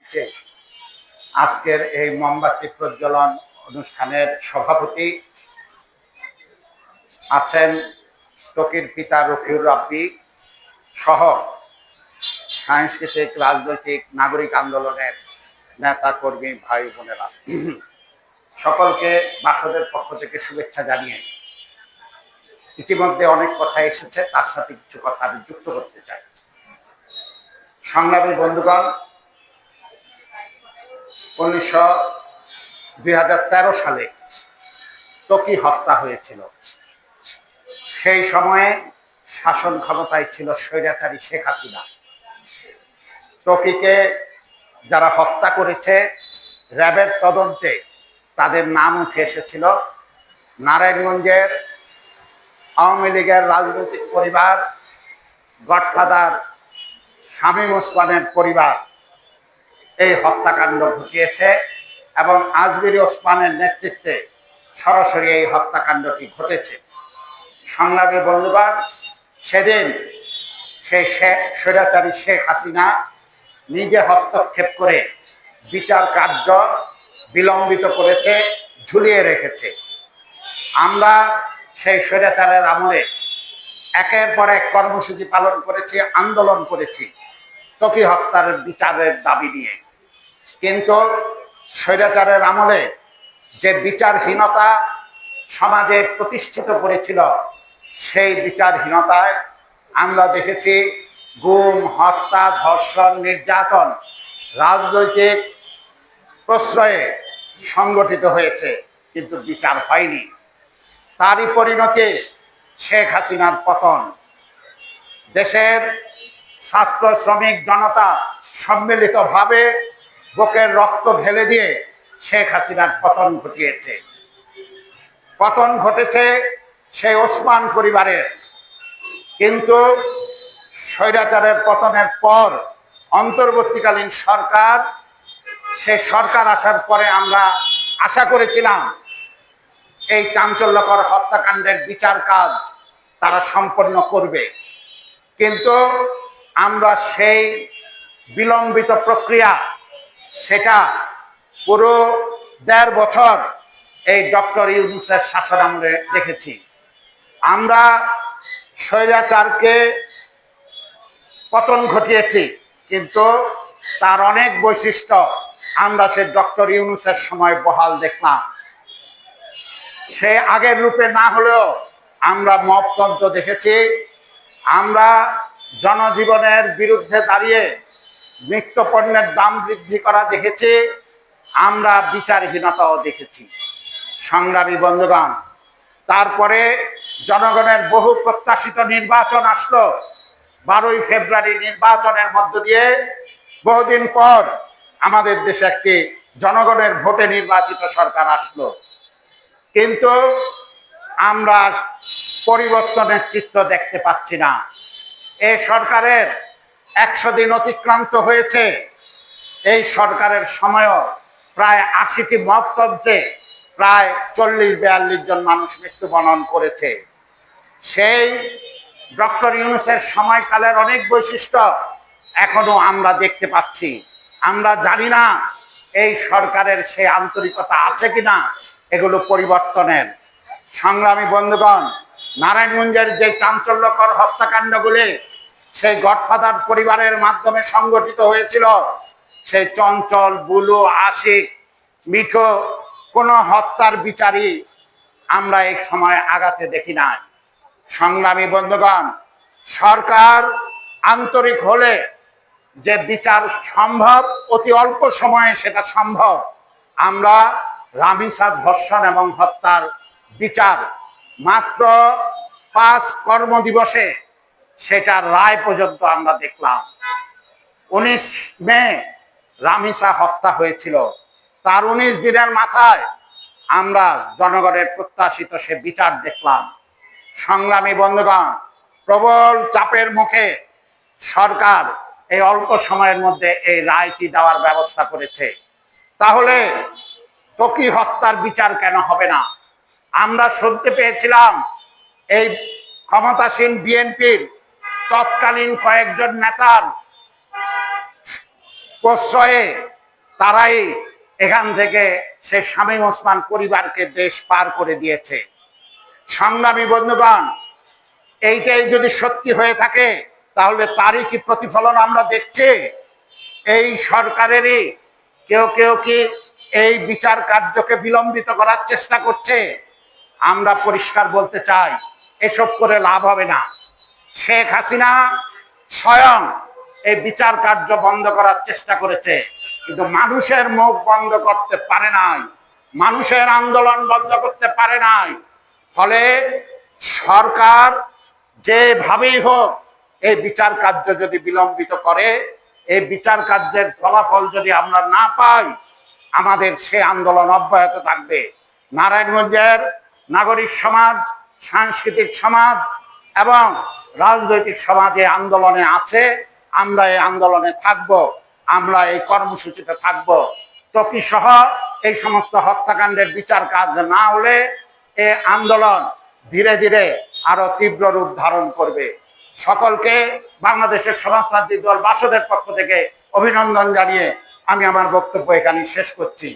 উপলক্ষে আজকের এই মোমবাতি প্রজ্বলন অনুষ্ঠানের সভাপতি আছেন ত্বকীর পিতা রফিউর রাব্বি সহ সাংস্কৃতিক, রাজনৈতিক, নাগরিক আন্দোলনের নেতা কর্মী ভাই বোনেরা, সকলকে বাসদের পক্ষ থেকে শুভেচ্ছা জানিয়ে ইতিমধ্যে অনেক কথা এসেছে, তার সাথে কিছু কথা আমি যুক্ত করতে চাই। সংগ্রামী বন্ধুগণ, 2013 সালে ত্বকী হত্যা হয়েছিল। সেই সময়ে শাসন ক্ষমতায় ছিল স্বৈরাচারী শেখ হাসিনা। ত্বকীকে যারা হত্যা করেছে, র্যাবের তদন্তে তাদের নাম উঠে এসেছিল নারায়ণগঞ্জের আওয়ামী লীগের রাজনৈতিক পরিবার, গডফাদার শামীম ওসমানের পরিবার এই হত্যাকাণ্ড ঘটিয়েছে এবং আজমিরি ওসমানের নেতৃত্বে সরাসরি এই হত্যাকাণ্ডটি ঘটেছে। সংগ্রামী বন্ধুগণ, সেদিন সেই স্বৈরাচারী শেখ হাসিনা নিজে হস্তক্ষেপ করে বিচার কার্য বিলম্বিত করেছে, ঝুলিয়ে রেখেছে। আমরা সেই স্বৈরাচারের আমলে একের পর এক কর্মসূচি পালন করেছি, আন্দোলন করেছি ত্বকী হত্যার বিচারের দাবি নিয়ে। কিন্তু স্বৈরাচারের আমলে যে বিচারহীনতা সমাজে প্রতিষ্ঠিত করেছিল, সেই বিচারহীনতায় আমরা দেখেছি গুম, হত্যা, ধর্ষণ, নির্যাতন রাজনৈতিক প্রশ্রয়ে সংগঠিত হয়েছে, কিন্তু বিচার হয়নি। তারই পরিণতি শেখ হাসিনার পতন। দেশের ছাত্র, শ্রমিক, জনতা সম্মিলিতভাবে বুকের রক্ত ঢেলে দিয়ে শেখ হাসিনার পতন ঘটিয়েছে। পতন ঘটেছে সেই ওসমান পরিবারের। কিন্তু স্বৈরাচারের পতনের পর অন্তর্বর্তীকালীন সরকার, সে সরকার আসার পরে আমরা আশা করেছিলাম এই চাঞ্চল্যকর হত্যাকাণ্ডের বিচার কাজ তারা সম্পন্ন করবে। কিন্তু আমরা সেই বিলম্বিত প্রক্রিয়া, সেটা পুরো ১.৫ বছর এই ডক্টর ইউনূসের শাসনামলে দেখেছি। আমরা স্বৈরাচারকে পতন ঘটিয়েছি, কিন্তু তার অনেক বৈশিষ্ট্য আমরা সে ডক্টর ইউনূসের সময় বহাল দেখলাম। সে আগের রূপে না হলেও আমরা মপতন্ত্র দেখেছি, আমরা জনজীবনের বিরুদ্ধে দাঁড়িয়ে নিত্যপণ্যের দাম বৃদ্ধি করা দেখেছি, আমরা বিচারহীনতাও দেখেছি। সংগ্রামী বন্ধুগণ, তারপরে জনগণের বহু প্রত্যাশিত নির্বাচন আসলো। 12ই ফেব্রুয়ারি নির্বাচনের মধ্য দিয়ে বহুদিন পর আমাদের দেশে একটি জনগণের ভোটে নির্বাচিত সরকার আসলো। কিন্তু আমরা পরিবর্তনের চিত্র দেখতে পাচ্ছি না। এই সরকারের 100 দিন অতিক্রান্ত হয়েছে। এই সরকারের সময়ও প্রায় 80টি মপতন্ত্রে প্রায় 40-42 জন মানুষ মৃত্যুবরণ করেছে। সেই ডক্টর ইউনূসের সময়কালের অনেক বৈশিষ্ট্য এখনো আমরা দেখতে পাচ্ছি। আমরা জানি না এই সরকারের সেই আন্তরিকতা আছে কিনা এগুলো পরিবর্তনের। সংগ্রামী বন্ধুগণ, নারায়ণগঞ্জের যে চাঞ্চল্যকর হত্যাকাণ্ডগুলি সেই গডফাদার পরিবারের মাধ্যমে সংগঠিত হয়েছিল, সেই চঞ্চল, বুলু, আশিক, মিঠো কোনো হত্যার বিচারই আমরা এই সময় আগাতে দেখি নাই। সংগ্রামী বন্ধুগণ, সরকার আন্তরিক হলে যে বিচার সম্ভব, অতি অল্প সময়ে সেটা সম্ভব। আমরা রামিসা ধর্ষণ এবং হত্যার বিচার মাত্র 5 কর্মদিবসে সেটার রায় পর্যন্ত আমরা দেখলাম। 19 মে রামিসা হত্যা হয়েছিল, তার 19 দিনের মাথায় আমরা জনগণের প্রত্যাশিত সে বিচার দেখলাম। সংগ্রামী বন্ধুগণ, প্রবল চাপের মুখে সরকার এই অল্প সময়ের মধ্যে এই রায়টি দেওয়ার ব্যবস্থা করেছে। তাহলে ত্বকী হত্যার বিচার কেন হবে না? আমরা শুনতে পেয়েছিলাম এই ক্ষমতাসীন বিএনপির তৎকালীন কয়েকজন নেতার প্রশ্রয়ে তারাই এখান থেকে সে শামীম ওসমান পরিবারকে দেশ পার করে দিয়েছে। সংগ্রামী বন্ধুগণ, এইটাই যদি সত্যি হয়ে থাকে তাহলে তারই কি প্রতিফলন আমরা দেখছি? এই সরকারেরই কেউ কেউ কি এই বিচার কার্যকে বিলম্বিত করার চেষ্টা করছে? আমরা পরিষ্কার বলতে চাই, এসব করে লাভ হবে না। শেখ হাসিনা স্বয়ং এই বিচার কার্য বন্ধ করার চেষ্টা করেছে, কিন্তু মানুষের মুখ বন্ধ করতে পারে নাই, মানুষের আন্দোলন বন্ধ করতে পারে নাই। ফলে সরকার যেভাবেই হোক এই বিচার কার্য যদি বিলম্বিত করে, এই বিচার কার্যের ফলাফল যদি আমরা না পাই, আমাদের সে আন্দোলন অব্যাহত থাকবে। নারায়ণগঞ্জের নাগরিক সমাজ, সাংস্কৃতিক সমাজ এবং রাজনৈতিক সমাজে আন্দোলনে আছে। আমরা এই আন্দোলনে থাকব, আমরা এই কর্মসূচিতে থাকব। টকি সহ এই সমস্ত হত্যাকাণ্ডের বিচার কাজ না হলে এই আন্দোলন ধীরে ধীরে আরো তীব্র রূপ ধারণ করবে। সকলকে বাংলাদেশের সমাজতান্ত্রিক দল বাসদের পক্ষ থেকে অভিনন্দন জানিয়ে আমি আমার বক্তব্য এখানে শেষ করছি।